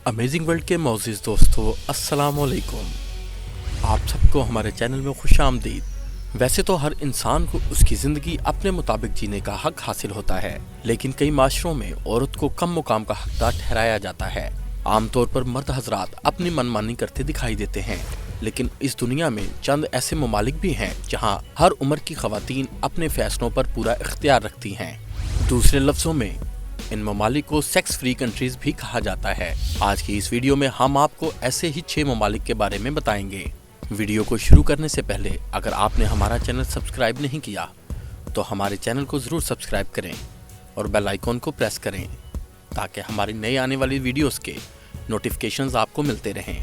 Amazing world के मोअज़्ज़िज़ दोस्तों, अस्सलाम वालेकुम। आप सबको हमारे चैनल में खुश आमदीद। वैसे तो हर इंसान को उसकी ज़िंदगी अपने मुताबिक जीने का हक हासिल होता है, लेकिन कई माशरों में औरत को कम मुकाम का हकदार ठहराया जाता है। आमतौर पर मर्द हजरात अपनी मनमानी करते दिखाई देते हैं, लेकिन इस दुनिया में चंद ऐसे ममालिक भी हैं जहाँ हर उम्र की ख़वातीन अपने फैसलों पर पूरा इख्तियार रखती हैं। दूसरे लफ्ज़ों में इन ममालिक को सेक्स फ्री कंट्रीज भी कहा जाता है। आज की इस वीडियो में हम आपको ऐसे ही 6 ममालिक के बारे में बताएंगे। वीडियो को शुरू करने से पहले अगर आपने हमारा चैनल सब्सक्राइब नहीं किया तो हमारे चैनल को ज़रूर सब्सक्राइब करें और बेल आइकॉन को प्रेस करें ताकि हमारी नई आने वाली वीडियोस के नोटिफिकेशंस आपको मिलते रहें।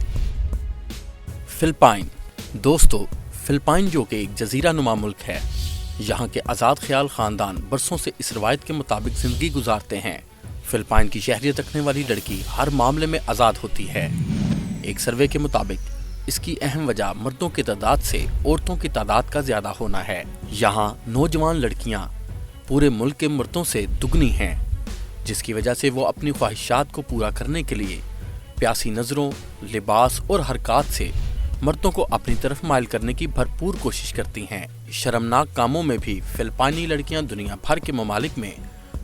फिलिपाइन। दोस्तों, फिलिपाइन जो कि एक जजीरा नुमा मुल्क है, यहाँ के आज़ाद ख्याल ख़ानदान बरसों से इस रवायत के मुताबिक ज़िंदगी गुजारते हैं। फिलिपाइन की शहरियत रखने वाली लड़की हर मामले में आज़ाद होती है। एक सर्वे के मुताबिक इसकी अहम वजह मर्दों की तादाद से औरतों की तादाद का ज़्यादा होना है। यहाँ नौजवान लड़कियाँ पूरे मुल्क के मर्दों से दुगनी हैं, जिसकी वजह से वो अपनी ख्वाहिशात को पूरा करने के लिए प्यासी नज़रों, लिबास और हरकत से मर्दों को अपनी तरफ माइल करने की भरपूर कोशिश करती हैं। शर्मनाक कामों में भी फिलिपाइनी लड़कियां दुनिया भर के ममालिक में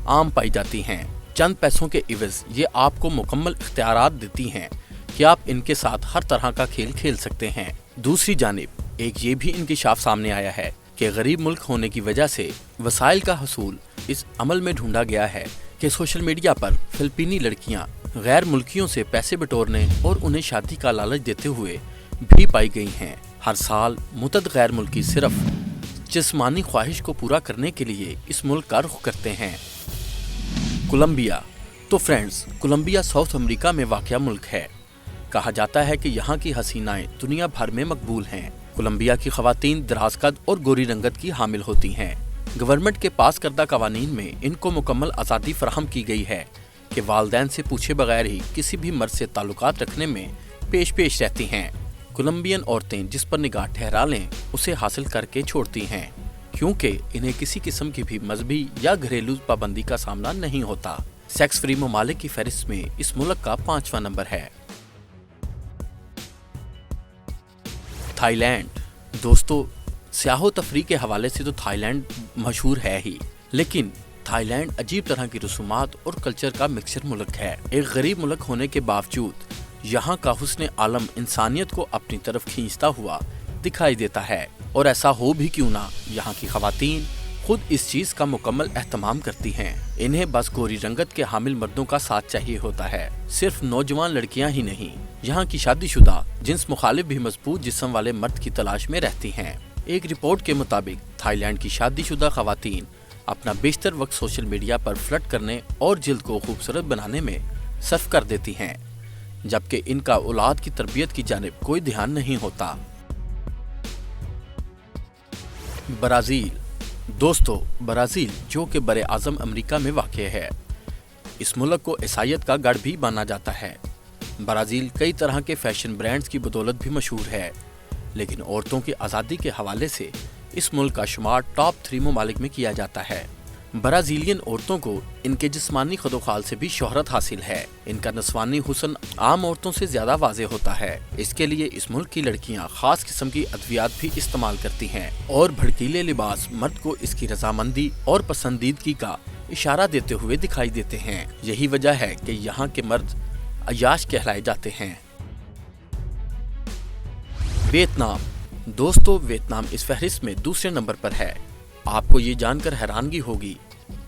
आम पाई जाती हैं। चंद पैसों के इवज़ ये आपको मुकम्मल इख्तियारात देती हैं कि आप इनके साथ हर तरह का खेल खेल सकते हैं। दूसरी जानिब एक ये भी इंकिशाफ सामने आया है कि गरीब मुल्क होने की वजह से वसाइल का हसूल इस अमल में ढूंढा गया है कि सोशल मीडिया पर फिलिपीनी लड़कियां गैर मुल्कियों से पैसे बटोरने और उन्हें शादी का लालच देते हुए भी पाई गई हैं। हर साल मुतअद्दिद गैर मुल्की सिर्फ जिस्मानी ख्वाहिश को पूरा करने के लिए इस मुल्क का रुख करते हैं। कोलंबिया। तो फ्रेंड्स, कोलंबिया साउथ अमेरिका में वाक़या मुल्क है। कहा जाता है कि यहाँ की हसीनाएं दुनिया भर में मकबूल हैं। कोलंबिया की ख़वातीन दराज कद और गोरी रंगत की हामिल होती हैं। गवर्नमेंट के पास करदा कवानीन में इनको मुकम्मल आज़ादी फराहम की गई है कि वालिदैन से पूछे बगैर ही किसी भी मर्द से ताल्लुकात रखने में पेश रहती हैं। कोलंबियन औरतें जिस पर निगाह ठहरा लें उसे हासिल करके छोड़ती हैं, क्योंकि इन्हें किसी किस्म की भी मजहबी या घरेलू पाबंदी का सामना नहीं होता। सेक्स फ्री ममालिक की फहरिस्त में इस मुल्क का 5वां नंबर है। थाईलैंड। दोस्तों, सियाहो तफरी के हवाले से तो थाईलैंड मशहूर है ही, लेकिन थाईलैंड अजीब तरह की रसूमात और कल्चर का मिक्सचर मुल्क है। एक गरीब मुल्क होने के बावजूद यहाँ का हुस्न आलम इंसानियत को अपनी तरफ खींचता हुआ दिखाई देता है, और ऐसा हो भी क्यों ना, यहाँ की ख़वातीन खुद इस चीज़ का मुकम्मल एहतमाम करती हैं। इन्हें बस गोरी रंगत के हामिल मर्दों का साथ चाहिए होता है। सिर्फ नौजवान लड़कियाँ ही नहीं, यहाँ की शादीशुदा जिन्स मुखालिफ भी मजबूत जिस्म वाले मर्द की तलाश में रहती हैं। एक रिपोर्ट के मुताबिक थाईलैंड की शादीशुदा ख़वातीन अपना बेशतर वक्त सोशल मीडिया पर फ्लर्ट करने और जिल्द को खूबसूरत बनाने में सर्फ कर देती हैं, जबकि इनका औलाद की तरबियत की जानिब कोई ध्यान नहीं होता। ब्राज़ील। दोस्तों, ब्राज़ील जो कि बरे आज़म अमेरिका में वाक़ है, इस मुल्क को ईसाईयत का गढ़ भी माना जाता है। ब्राज़ील कई तरह के फैशन ब्रांड्स की बदौलत भी मशहूर है, लेकिन औरतों की आज़ादी के हवाले से इस मुल्क का शुमार टॉप 3 ममालिक में किया जाता है। ब्राज़ीलियन औरतों को इनके जिस्मानी खदोखाल से भी शोहरत हासिल है। इनका नस्वानी हुस्न आम औरतों से ज्यादा वाज़े होता है। इसके लिए इस मुल्क की लड़कियां खास किस्म की अद्वियात भी इस्तेमाल करती हैं, और भड़कीले लिबास मर्द को इसकी रजामंदी और पसंदीदगी का इशारा देते हुए दिखाई देते हैं। यही वजह है कि यहाँ के मर्द अय्याश कहलाए जाते हैं। वियतनाम। दोस्तों, वियतनाम इस फहरिस्त में दूसरे नंबर पर है। आपको ये जानकर हैरानगी होगी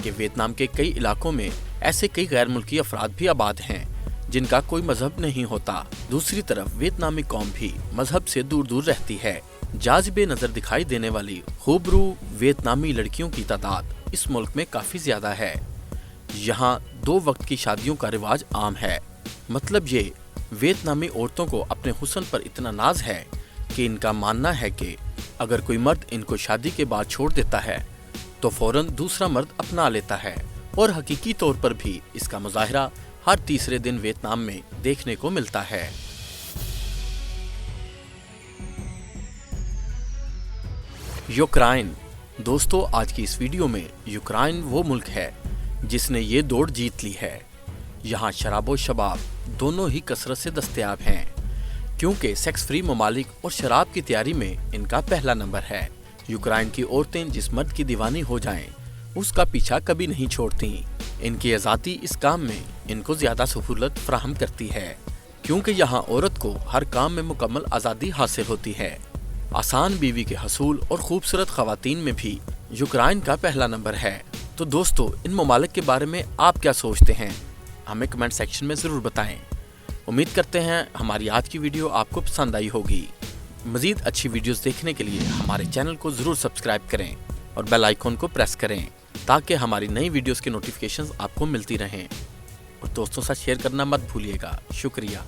कि वियतनाम के कई इलाकों में ऐसे कई गैर मुल्की अफराद भी आबाद हैं जिनका कोई मजहब नहीं होता। दूसरी तरफ वियतनामी कौम भी मजहब से दूर दूर रहती है। जाज़िबे नज़र दिखाई देने वाली खूबरू वियतनामी लड़कियों की तादाद इस मुल्क में काफ़ी ज़्यादा है। यहाँ 2 वक्त की शादियों का रिवाज आम है। मतलब ये वियतनामी औरतों को अपने हुस्न पर इतना नाज है कि इनका मानना है कि अगर कोई मर्द इनको शादी के बाद छोड़ देता है तो फौरन दूसरा मर्द अपना लेता है, और हकीकी तौर पर भी इसका मुजाहिरा हर तीसरे दिन वियतनाम में देखने को मिलता है। यूक्रेन। दोस्तों, आज की इस वीडियो में यूक्रेन वो मुल्क है जिसने ये दौड़ जीत ली है। यहाँ शराबो शबाब, दोनों ही कसरत से दस्तयाब हैं, क्योंकि सेक्स फ्री ममालिक और शराब की तैयारी में इनका पहला नंबर है। यूक्रेन की औरतें जिस मर्द की दीवानी हो जाएं, उसका पीछा कभी नहीं छोड़ती। इनकी आज़ादी इस काम में इनको ज़्यादा सहूलत फराहम करती है, क्योंकि यहाँ औरत को हर काम में मुकम्मल आज़ादी हासिल होती है। आसान बीवी के हसूल और खूबसूरत ख़वातीन में भी यूक्रेन का पहला नंबर है। तो दोस्तों, इन ममालिक के बारे में आप क्या सोचते हैं, हमें कमेंट सेक्शन में ज़रूर बताएं। उम्मीद करते हैं हमारी आज की वीडियो आपको पसंद आई होगी। मज़ीद अच्छी वीडियोस देखने के लिए हमारे चैनल को ज़रूर सब्सक्राइब करें और बेल आइकॉन को प्रेस करें, ताकि हमारी नई वीडियोस की नोटिफिकेशंस आपको मिलती रहें। और दोस्तों से शेयर करना मत भूलिएगा। शुक्रिया।